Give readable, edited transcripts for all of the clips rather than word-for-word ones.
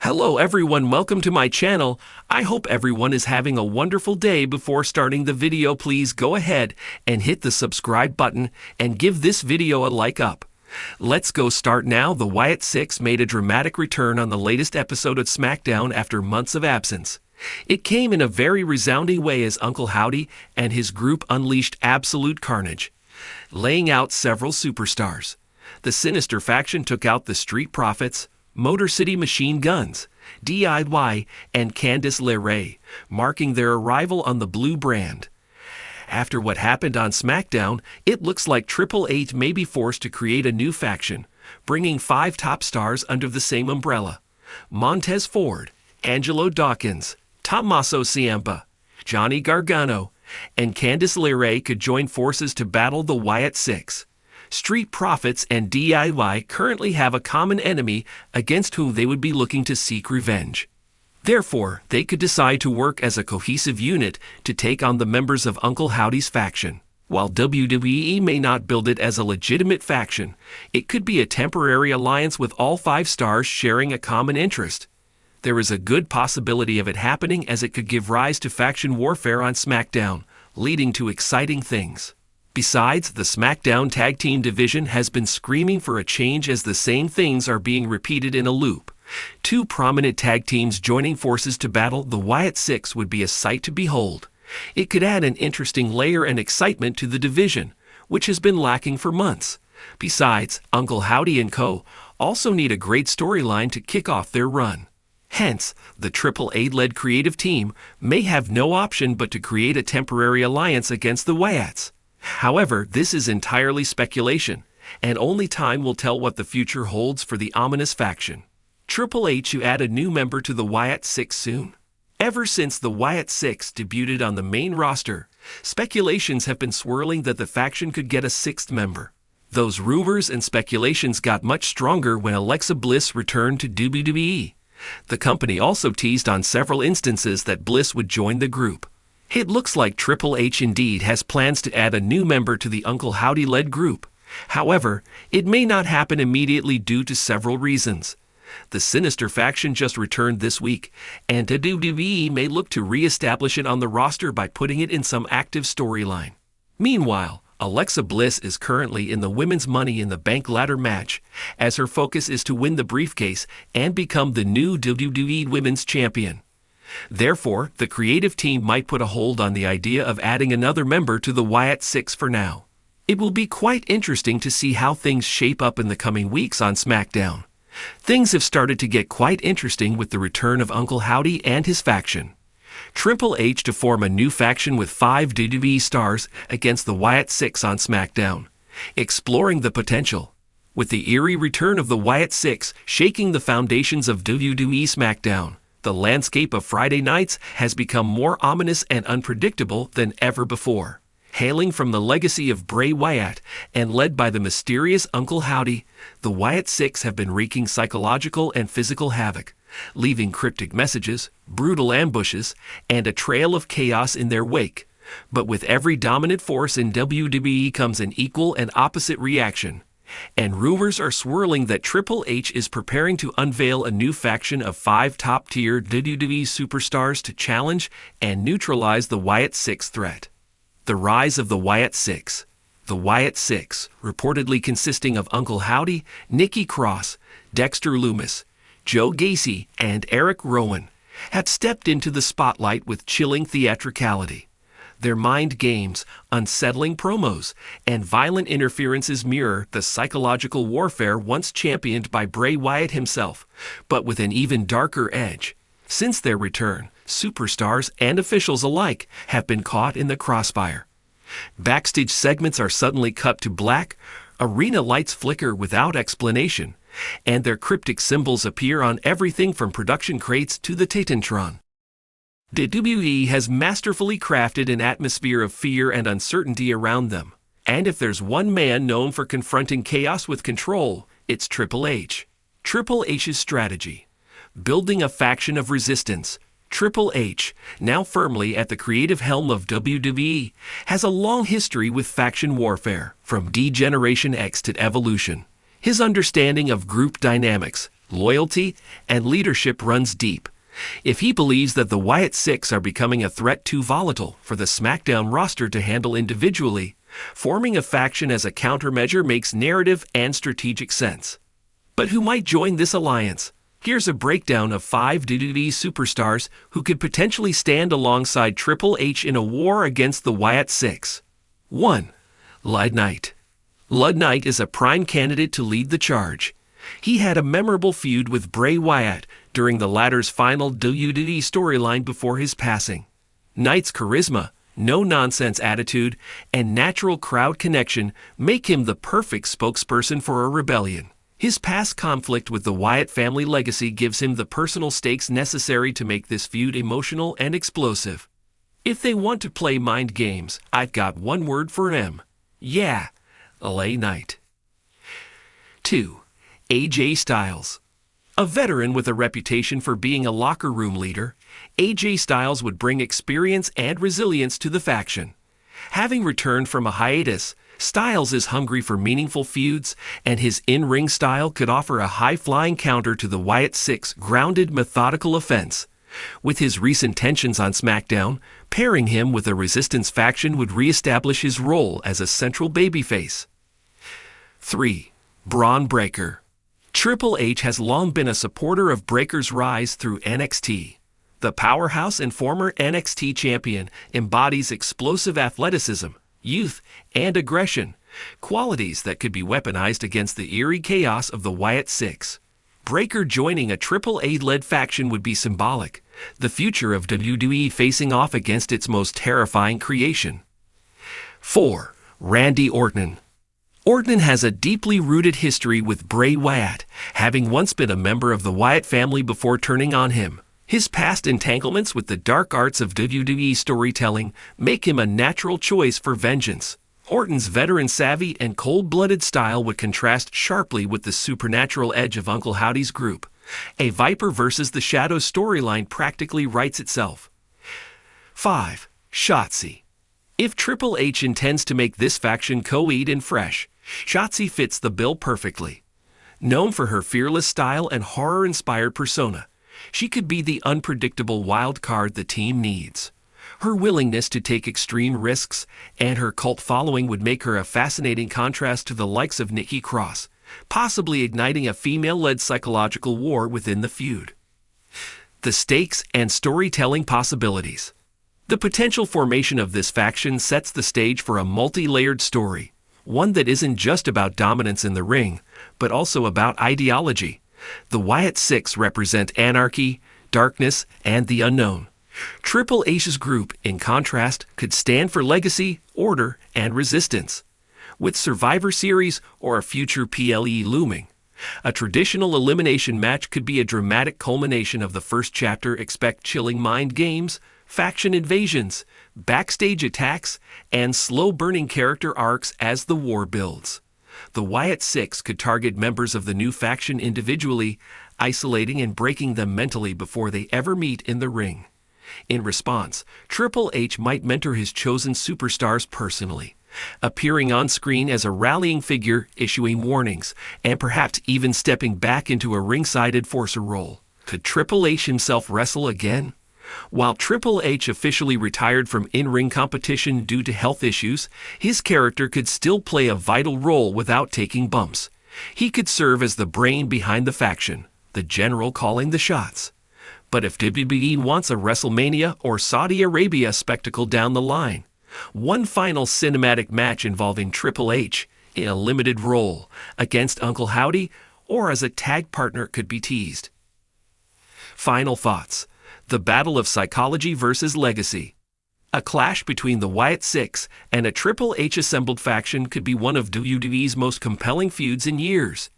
Hello everyone, welcome to my channel. I hope everyone is having a wonderful day. Before starting the video, please go ahead and hit the subscribe button and give this video a like up. Let's go start now. The Wyatt Six made a dramatic return on the latest episode of SmackDown after months of absence. It came in a very resounding way as Uncle Howdy and his group unleashed absolute carnage, laying out several superstars. The Sinister faction took out the Street Profits, Motor City Machine Guns, DIY, and Candice LeRae, marking their arrival on the blue brand. After what happened on SmackDown, it looks like Triple H may be forced to create a new faction, bringing 5 top stars under the same umbrella: Montez Ford, Angelo Dawkins, Tommaso Ciampa, Johnny Gargano, and Candice LeRae could join forces to battle the Wyatt Six. Street Profits and DIY currently have a common enemy against whom they would be looking to seek revenge. Therefore, they could decide to work as a cohesive unit to take on the members of Uncle Howdy's faction. While WWE may not build it as a legitimate faction, it could be a temporary alliance with all 5 stars sharing a common interest. There is a good possibility of it happening, as it could give rise to faction warfare on SmackDown, leading to exciting things. Besides, the SmackDown Tag Team division has been screaming for a change, as the same things are being repeated in a loop. 2 prominent tag teams joining forces to battle the Wyatt Six would be a sight to behold. It could add an interesting layer and excitement to the division, which has been lacking for months. Besides, Uncle Howdy and Co. also need a great storyline to kick off their run. Hence, the Triple H-led creative team may have no option but to create a temporary alliance against the Wyatts. However, this is entirely speculation, and only time will tell what the future holds for the ominous faction. Triple H to add a new member to the Wyatt Six soon. Ever since the Wyatt Six debuted on the main roster, speculations have been swirling that the faction could get a 6th member. Those rumors and speculations got much stronger when Alexa Bliss returned to WWE. The company also teased on several instances that Bliss would join the group. It looks like Triple H indeed has plans to add a new member to the Uncle Howdy-led group. However, it may not happen immediately due to several reasons. The Sinister faction just returned this week, and WWE may look to re-establish it on the roster by putting it in some active storyline. Meanwhile, Alexa Bliss is currently in the Women's Money in the Bank ladder match, as her focus is to win the briefcase and become the new WWE Women's Champion. Therefore, the creative team might put a hold on the idea of adding another member to the Wyatt Six for now. It will be quite interesting to see how things shape up in the coming weeks on SmackDown. Things have started to get quite interesting with the return of Uncle Howdy and his faction. Triple H to form a new faction with 5 WWE stars against the Wyatt Six on SmackDown, exploring the potential. With the eerie return of the Wyatt Six shaking the foundations of WWE SmackDown, the landscape of Friday nights has become more ominous and unpredictable than ever before. Hailing from the legacy of Bray Wyatt and led by the mysterious Uncle Howdy, the Wyatt Six have been wreaking psychological and physical havoc, leaving cryptic messages, brutal ambushes, and a trail of chaos in their wake. But with every dominant force in WWE comes an equal and opposite reaction. And rumors are swirling that Triple H is preparing to unveil a new faction of 5 top-tier WWE superstars to challenge and neutralize the Wyatt Six threat. The rise of the Wyatt Six. The Wyatt Six, reportedly consisting of Uncle Howdy, Nikki Cross, Dexter Lumis, Joe Gacy, and Eric Rowan, have stepped into the spotlight with chilling theatricality. Their mind games, unsettling promos, and violent interferences mirror the psychological warfare once championed by Bray Wyatt himself, but with an even darker edge. Since their return, superstars and officials alike have been caught in the crossfire. Backstage segments are suddenly cut to black, arena lights flicker without explanation, and their cryptic symbols appear on everything from production crates to the Titantron. WWE has masterfully crafted an atmosphere of fear and uncertainty around them. And if there's one man known for confronting chaos with control, it's Triple H. Triple H's strategy: building a faction of resistance. Triple H, now firmly at the creative helm of WWE, has a long history with faction warfare, from D-Generation X to Evolution. His understanding of group dynamics, loyalty, and leadership runs deep. If he believes that the Wyatt Six are becoming a threat too volatile for the SmackDown roster to handle individually, forming a faction as a countermeasure makes narrative and strategic sense. But who might join this alliance? Here's a breakdown of 5 WWE superstars who could potentially stand alongside Triple H in a war against the Wyatt Six. 1. Lud Knight. Lud Knight is a prime candidate to lead the charge. He had a memorable feud with Bray Wyatt during the latter's final WWE storyline before his passing. Knight's charisma, no-nonsense attitude, and natural crowd connection make him the perfect spokesperson for a rebellion. His past conflict with the Wyatt family legacy gives him the personal stakes necessary to make this feud emotional and explosive. If they want to play mind games, I've got one word for him. Yeah, LA Knight. 2. AJ Styles. A veteran with a reputation for being a locker room leader, AJ Styles would bring experience and resilience to the faction. Having returned from a hiatus, Styles is hungry for meaningful feuds, and his in-ring style could offer a high-flying counter to the Wyatt Six grounded, methodical offense. With his recent tensions on SmackDown, pairing him with a Resistance faction would re-establish his role as a central babyface. 3. Braun Breaker. Triple H has long been a supporter of Breaker's rise through NXT. The powerhouse and former NXT champion embodies explosive athleticism, youth, and aggression, qualities that could be weaponized against the eerie chaos of the Wyatt Six. Breaker joining a Triple H-led faction would be symbolic, the future of WWE facing off against its most terrifying creation. 4. Randy Orton. Orton has a deeply rooted history with Bray Wyatt, having once been a member of the Wyatt family before turning on him. His past entanglements with the dark arts of WWE storytelling make him a natural choice for vengeance. Orton's veteran savvy and cold-blooded style would contrast sharply with the supernatural edge of Uncle Howdy's group. A Viper versus the Shadow storyline practically writes itself. 5. Shotsi. If Triple H intends to make this faction co-ed and fresh, Shotsi fits the bill perfectly. Known for her fearless style and horror-inspired persona, she could be the unpredictable wild card the team needs. Her willingness to take extreme risks and her cult following would make her a fascinating contrast to the likes of Nikki Cross, possibly igniting a female-led psychological war within the feud. The stakes and storytelling possibilities. The potential formation of this faction sets the stage for a multi-layered story, one that isn't just about dominance in the ring, but also about ideology. The Wyatt Six represent anarchy, darkness, and the unknown. Triple H's group, in contrast, could stand for legacy, order, and resistance. With Survivor Series or a future PLE looming, a traditional elimination match could be a dramatic culmination of the first chapter. Expect chilling mind games, faction invasions, backstage attacks, and slow-burning character arcs as the war builds. The Wyatt Six could target members of the new faction individually, isolating and breaking them mentally before they ever meet in the ring. In response, Triple H might mentor his chosen superstars personally, appearing on screen as a rallying figure, issuing warnings, and perhaps even stepping back into a ringside enforcer role. Could Triple H himself wrestle again? While Triple H officially retired from in-ring competition due to health issues, his character could still play a vital role without taking bumps. He could serve as the brain behind the faction, the general calling the shots. But if WWE wants a WrestleMania or Saudi Arabia spectacle down the line, one final cinematic match involving Triple H in a limited role against Uncle Howdy or as a tag partner could be teased. Final thoughts. The battle of psychology versus legacy. A clash between the Wyatt Six and a Triple H assembled faction could be one of WWE's most compelling feuds in years.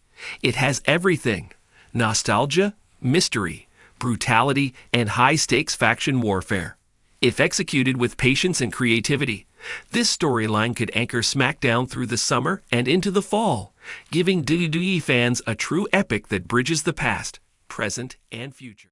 It has everything: nostalgia, mystery, brutality, and high-stakes faction warfare. If executed with patience and creativity, this storyline could anchor SmackDown through the summer and into the fall, giving WWE fans a true epic that bridges the past, present, and future.